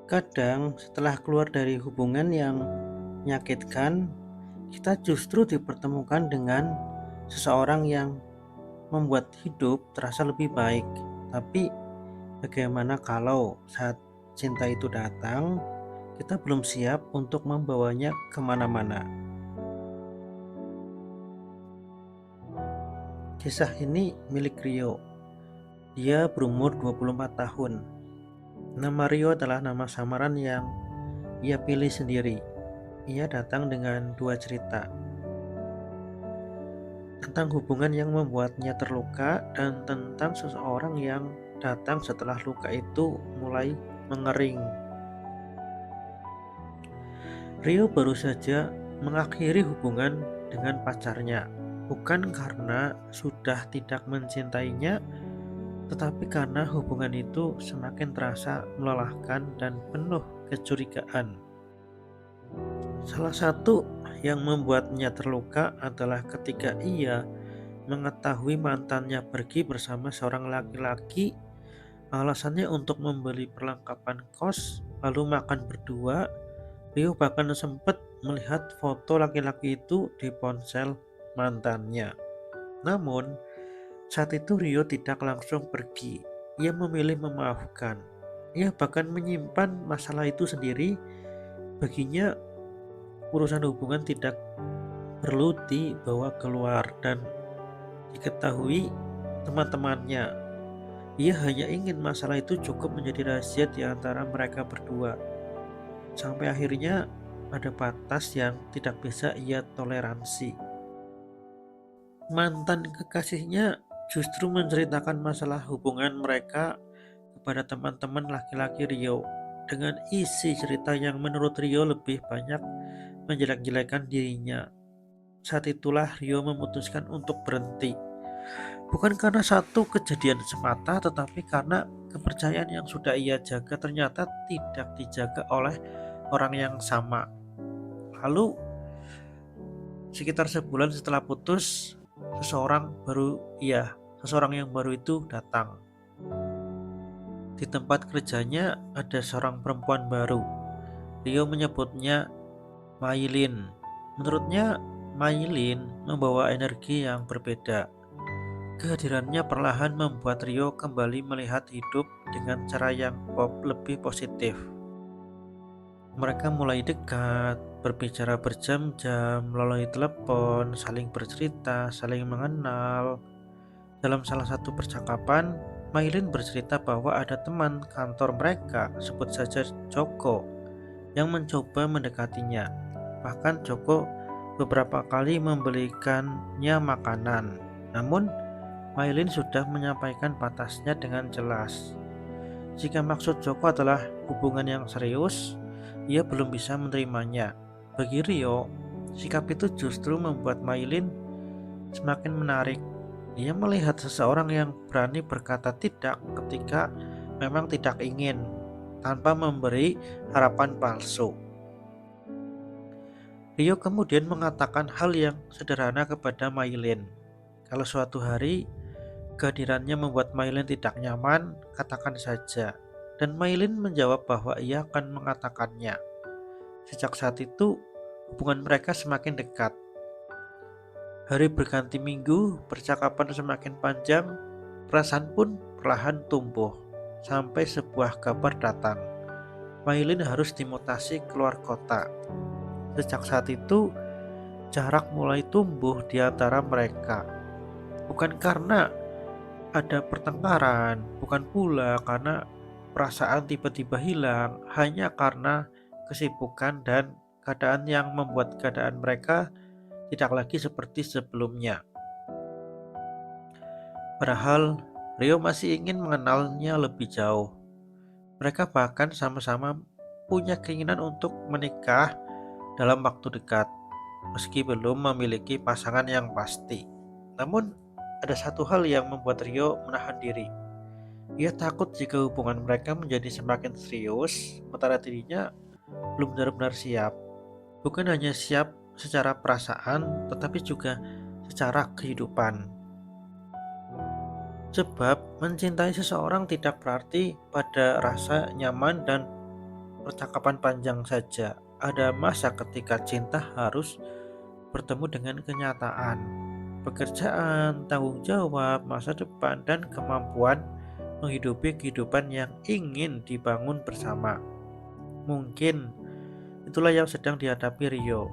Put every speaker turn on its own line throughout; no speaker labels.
Kadang setelah keluar dari hubungan yang menyakitkan, kita justru dipertemukan dengan seseorang yang membuat hidup terasa lebih baik. Tapi bagaimana kalau saat cinta itu datang, kita belum siap untuk membawanya kemana-mana? Kisah ini milik Rio. Dia berumur 24 tahun. Nama Rio adalah nama samaran yang ia pilih sendiri. Ia datang dengan dua cerita tentang hubungan yang membuatnya terluka dan tentang seseorang yang datang setelah luka itu mulai mengering. Rio baru saja mengakhiri hubungan dengan pacarnya, bukan karena sudah tidak mencintainya, tetapi karena hubungan itu semakin terasa melelahkan dan penuh kecurigaan. Salah satu yang membuatnya terluka adalah ketika ia mengetahui mantannya pergi bersama seorang laki-laki. Alasannya untuk membeli perlengkapan kos, lalu makan berdua. Rio bahkan sempat melihat foto laki-laki itu di ponsel mantannya. Namun, saat itu Rio tidak langsung pergi. Ia memilih memaafkan. Ia bahkan menyimpan masalah itu sendiri. Baginya, urusan hubungan tidak perlu dibawa keluar dan diketahui teman-temannya. Ia hanya ingin masalah itu cukup menjadi rahasia di antara mereka berdua. Sampai akhirnya ada batas yang tidak bisa ia toleransi. Mantan kekasihnya justru menceritakan masalah hubungan mereka kepada teman-teman laki-laki Rio dengan isi cerita yang menurut Rio lebih banyak menjelek-jelekan dirinya. Saat itulah Rio memutuskan untuk berhenti. Bukan karena satu kejadian semata, tetapi karena kepercayaan yang sudah ia jaga ternyata tidak dijaga oleh orang yang sama. Lalu, sekitar sebulan setelah putus, seseorang yang baru itu datang. Di tempat kerjanya ada seorang perempuan baru. Rio menyebutnya Maylin. Menurutnya, Maylin membawa energi yang berbeda. Kehadirannya perlahan membuat Rio kembali melihat hidup dengan cara yang lebih positif. Mereka mulai dekat, berbicara berjam-jam melalui telepon, saling bercerita, saling mengenal. Dalam salah satu percakapan, Maylin bercerita bahwa ada teman kantor mereka, sebut saja Joko, yang mencoba mendekatinya. Bahkan Joko beberapa kali membelikannya makanan. Namun, Maylin sudah menyampaikan batasnya dengan jelas. Jika maksud Joko adalah hubungan yang serius, ia belum bisa menerimanya. Bagi Rio, sikap itu justru membuat Maylin semakin menarik. Ia melihat seseorang yang berani berkata tidak ketika memang tidak ingin, tanpa memberi harapan palsu. Rio kemudian mengatakan hal yang sederhana kepada Maylin. Kalau suatu hari kehadirannya membuat Maylin tidak nyaman, katakan saja. Dan Maylin menjawab bahwa ia akan mengatakannya. Sejak saat itu, hubungan mereka semakin dekat. Hari berganti minggu, percakapan semakin panjang, perasaan pun perlahan tumbuh. Sampai sebuah kabar datang. Maylin harus dimutasi keluar kota. Sejak saat itu, jarak mulai tumbuh di antara mereka. Bukan karena ada pertengkaran, bukan pula karena perasaan tiba-tiba hilang, hanya karena kesibukan dan keadaan yang membuat keadaan mereka tidak lagi seperti sebelumnya. Padahal Rio masih ingin mengenalnya lebih jauh. Mereka bahkan sama-sama punya keinginan untuk menikah dalam waktu dekat, meski belum memiliki pasangan yang pasti. Namun, ada satu hal yang membuat Rio menahan diri. Ia takut jika hubungan mereka menjadi semakin serius, sementara dirinya belum benar-benar siap. Bukan hanya siap secara perasaan, tetapi juga secara kehidupan. Sebab mencintai seseorang tidak berarti pada rasa nyaman dan percakapan panjang saja. Ada masa ketika cinta harus bertemu dengan kenyataan, pekerjaan, tanggung jawab, masa depan, dan kemampuan menghidupi kehidupan yang ingin dibangun bersama. Mungkin itulah yang sedang dihadapi Rio.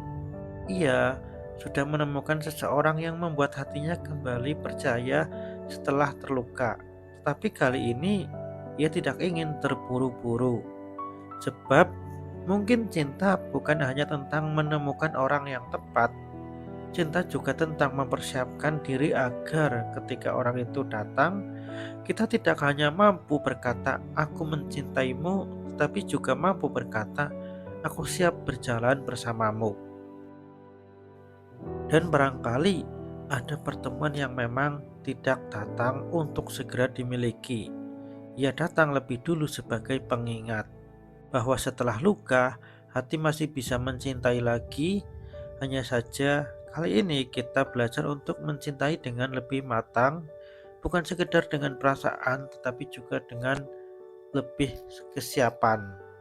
Ia sudah menemukan seseorang yang membuat hatinya kembali percaya setelah terluka. Tapi kali ini ia tidak ingin terburu-buru. Sebab mungkin cinta bukan hanya tentang menemukan orang yang tepat. Cinta juga tentang mempersiapkan diri agar ketika orang itu datang, kita tidak hanya mampu berkata aku mencintaimu, tetapi juga mampu berkata aku siap berjalan bersamamu. Dan barangkali ada pertemuan yang memang tidak datang untuk segera dimiliki. Ia datang lebih dulu sebagai pengingat bahwa setelah luka, hati masih bisa mencintai lagi. Hanya saja kali ini kita belajar untuk mencintai dengan lebih matang, bukan sekedar dengan perasaan tetapi juga dengan lebih kesiapan.